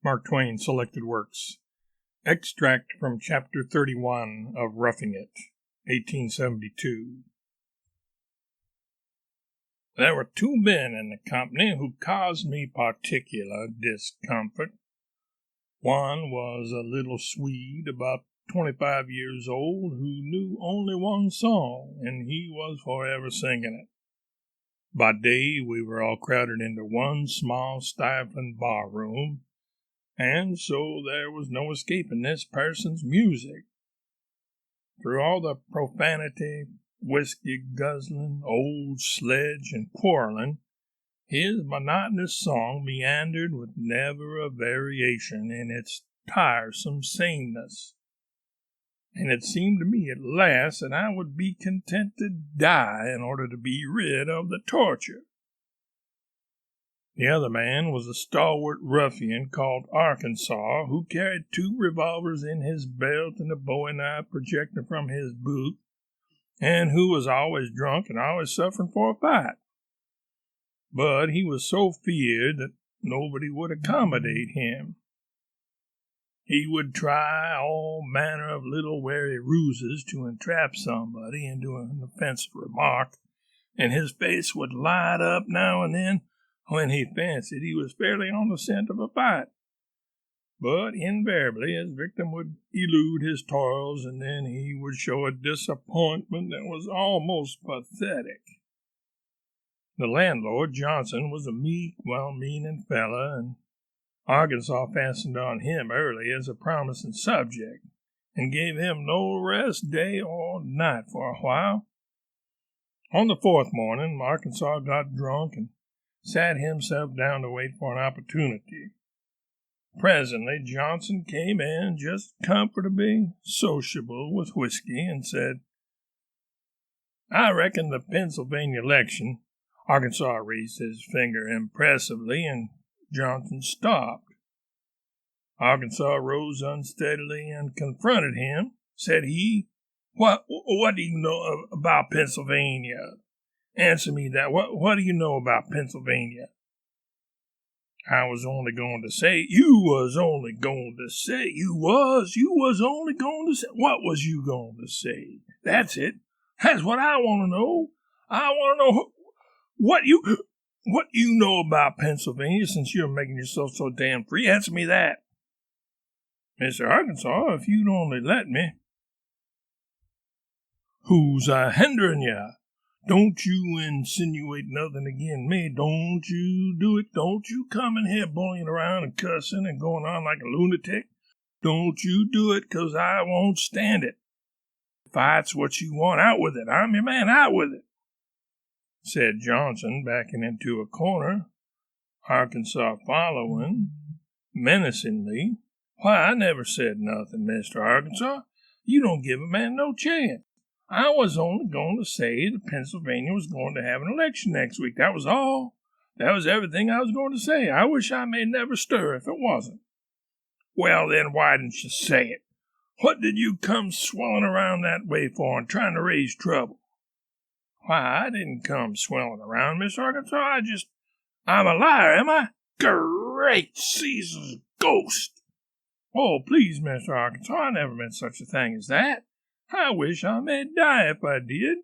Mark Twain Selected Works. Extract from Chapter 31 of Roughing It, 1872. There were two men in the company who caused me particular discomfort. One was a little Swede about 25 years old who knew only one song, and he was forever singing it. By day we were all crowded into one small stifling bar-room, and so there was no escaping this person's music. Through all the profanity, whiskey-guzzling, old sledge, and quarreling, his monotonous song meandered with never a variation in its tiresome sameness. And it seemed to me at last that I would be content to die in order to be rid of the torture. The other man was a stalwart ruffian called Arkansas, who carried 2 revolvers in his belt and a bowie knife projecting from his boot, and who was always drunk and always suffering for a fight. But he was so feared that nobody would accommodate him. He would try all manner of little wary ruses to entrap somebody into an offensive remark, and his face would light up now and then when he fancied he was fairly on the scent of a fight. But invariably his victim would elude his toils, and then he would show a disappointment that was almost pathetic. The landlord, Johnson, was a meek, well-meaning fellow, and Arkansas fastened on him early as a promising subject, and gave him no rest day or night for a while. On the 4th morning, Arkansas got drunk and sat himself down to wait for an opportunity. Presently, Johnson came in just comfortably sociable with whiskey and said, "I reckon the Pennsylvania election." Arkansas raised his finger impressively, and Johnson stopped. Arkansas rose unsteadily and confronted him. Said he, What do you know about Pennsylvania? Answer me that. What do you know about Pennsylvania?" "I was only going to say." "You was only going to say. You was only going to say. What was you going to say? That's it. That's what I want to know. I want to know what you know about Pennsylvania, since you're making yourself so damn free. Answer me that." "Mr. Arkansas, if you'd only let me." "Who's hindering you? Don't you insinuate nothing agin me. Don't you do it. Don't you come in here bullying around and cussing and going on like a lunatic. Don't you do it, 'cause I won't stand it. If that's what you want, out with it. I'm your man, out with it," said Johnson, backing into a corner, Arkansas following menacingly. "Why, I never said nothing, Mr. Arkansas. You don't give a man no chance. I was only going to say that Pennsylvania was going to have an election next week. That was all. That was everything I was going to say. I wish I may never stir if it wasn't." "Well, then, why didn't you say it? What did you come swelling around that way for and trying to raise trouble?" "Why, I didn't come swelling around, Miss Arkansas. I'm a liar, am I? Great Caesar's ghost!" "Oh, please, Mr. Arkansas, I never meant such a thing as that. I wish I may die if I did.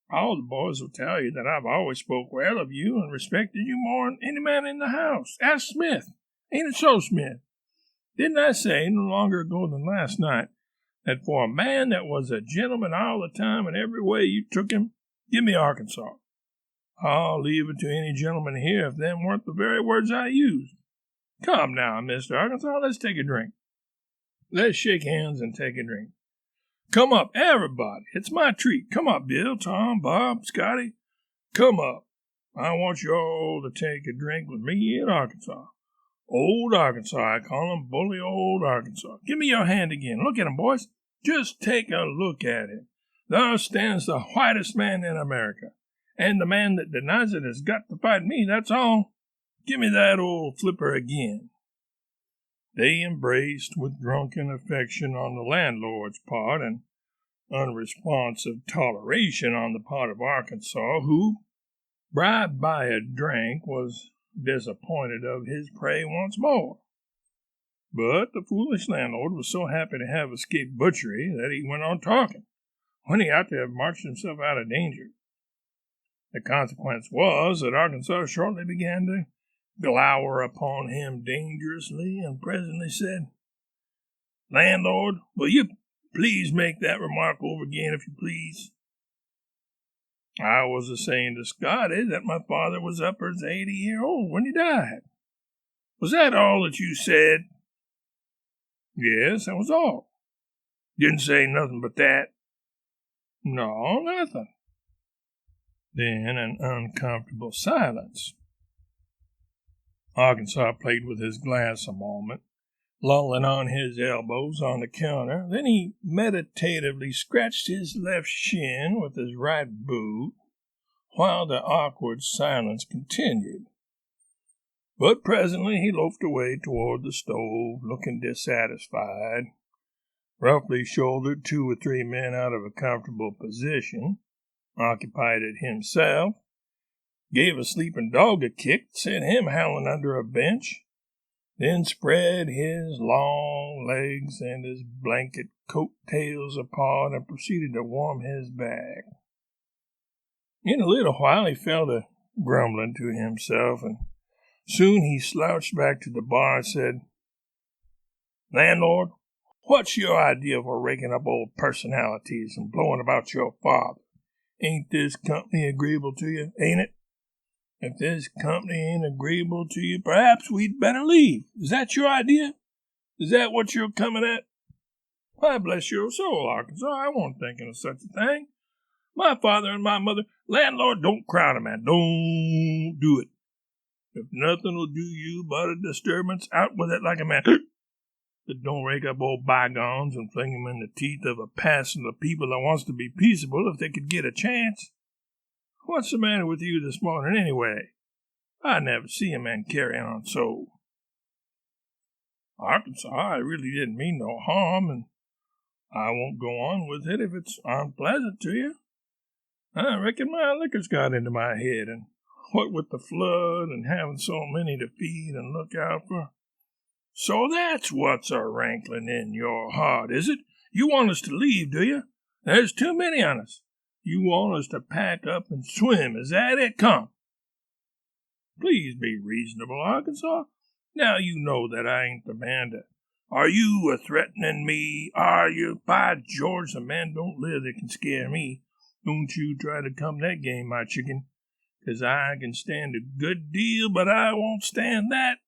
All the boys will tell you that I've always spoke well of you and respected you more than any man in the house. Ask Smith. Ain't it so, Smith? Didn't I say no longer ago than last night that for a man that was a gentleman all the time and every way you took him? Give me Arkansas. I'll leave it to any gentleman here if them weren't the very words I used. Come now, Mr. Arkansas, let's take a drink. Let's shake hands and take a drink. Come up, everybody. It's my treat. Come up, Bill, Tom, Bob, Scotty. Come up. I want you all to take a drink with me in Arkansas. Old Arkansas, I call him, bully old Arkansas. Give me your hand again. Look at him, boys. Just take a look at him. There stands the whitest man in America, and the man that denies it has got to fight me, that's all. Give me that old flipper again." They embraced with drunken affection on the landlord's part and unresponsive toleration on the part of Arkansas, who, bribed by a drink, was disappointed of his prey once more. But the foolish landlord was so happy to have escaped butchery that he went on talking, when he ought to have marched himself out of danger. The consequence was that Arkansas shortly began to glower upon him dangerously, and presently said, "Landlord, will you please make that remark over again, if you please?" "I was a-saying to Scotty that my father was upwards 80-year-old when he died." "Was that all that you said?" "Yes, that was all." "Didn't say nothing but that?" "No, nothing." Then an uncomfortable silence. Arkansas played with his glass a moment, lolling on his elbows on the counter. Then he meditatively scratched his left shin with his right boot, while the awkward silence continued. But presently he loafed away toward the stove, looking dissatisfied, roughly shouldered 2 or 3 men out of a comfortable position, occupied it himself, gave a sleeping dog a kick, sent him howling under a bench, then spread his long legs and his blanket coat tails apart and proceeded to warm his back. In a little while he fell to grumbling to himself, and soon he slouched back to the bar and said, "Landlord, what's your idea for raking up old personalities and blowing about your father? Ain't this company agreeable to you, ain't it? If this company ain't agreeable to you, perhaps we'd better leave. Is that your idea? Is that what you're coming at?" "Why, bless your soul, Arkansas, I wasn't thinking of such a thing. My father and my mother—" "Landlord, don't crowd a man. Don't do it. If nothing will do you but a disturbance, out with it like a man. But don't rake up old bygones and fling 'em in the teeth of a passel of people that wants to be peaceable if they could get a chance. What's the matter with you this morning, anyway? I never see a man carry on so." "Arkansas, I really didn't mean no harm, and I won't go on with it if it's unpleasant to you. I reckon my liquor's got into my head, and what with the flood and having so many to feed and look out for—" "So that's what's a-rankling in your heart, is it? You want us to leave, do you? There's too many on us. You want us to pack up and swim, is that it? Come." "Please be reasonable, Arkansas. Now you know that I ain't the man to—" "Are you a-threatening me? Are you? By George, the man don't live that can scare me. Don't you try to come that game, my chicken, 'cause I can stand a good deal, but I won't stand that.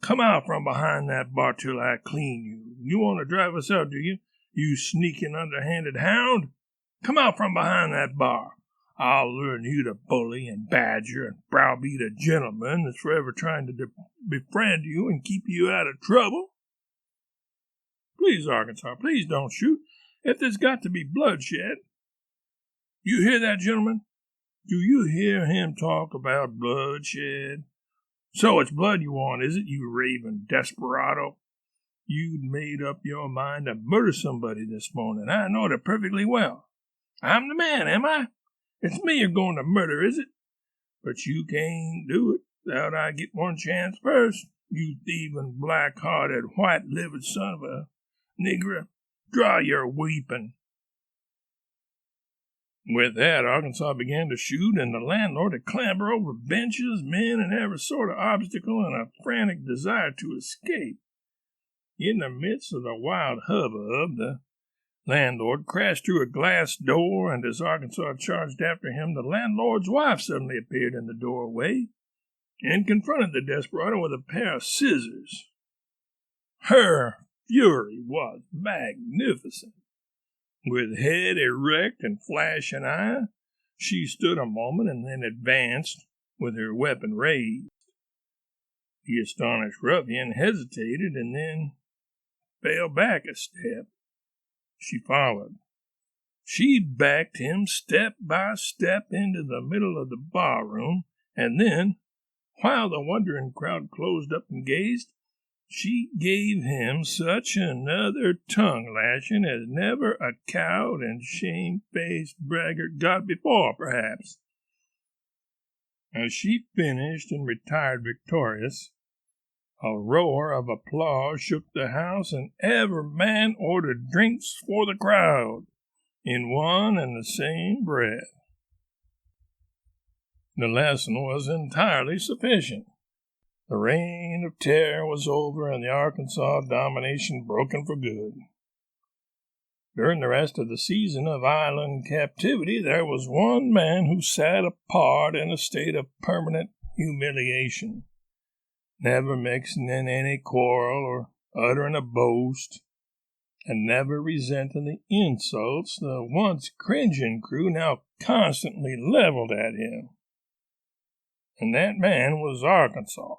Come out from behind that bar till I clean you. You want to drive us out, do you? You sneaking, underhanded hound? Come out from behind that bar. I'll learn you to bully and badger and browbeat a gentleman that's forever trying to befriend you and keep you out of trouble." "Please, Arkansas, please don't shoot. If there's got to be bloodshed—" "You hear that, gentlemen? Do you hear him talk about bloodshed? So it's blood you want, is it, you raving desperado? You'd made up your mind to murder somebody this morning. I know it perfectly well. I'm the man, am I? It's me you're going to murder, is it? But you can't do it without I get one chance first, you thieving, black-hearted, white-livered son of a nigger. Draw your weepon." With that, Arkansas began to shoot, and the landlord to clamber over benches, men, and every sort of obstacle in a frantic desire to escape. In the midst of the wild hubbub, the landlord crashed through a glass door, and as Arkansas charged after him, the landlord's wife suddenly appeared in the doorway and confronted the desperado with a pair of scissors. Her fury was magnificent. With head erect and flashing eye, she stood a moment and then advanced with her weapon raised. The astonished ruffian hesitated and then fell back a step. She followed. She backed him step by step into the middle of the barroom, and then, while the wondering crowd closed up and gazed, she gave him such another tongue-lashing as never a cowed and shame-faced braggart got before, perhaps. As she finished and retired victorious, A roar of applause shook the house, and every man ordered drinks for the crowd in one and the same breath. The lesson was entirely sufficient. The reign of terror was over, and the Arkansas domination broken for good. During the rest of the season of island captivity, there was one man who sat apart in a state of permanent humiliation, never mixing in any quarrel or uttering a boast, and never resenting the insults the once cringing crew now constantly leveled at him. And that man was Arkansas.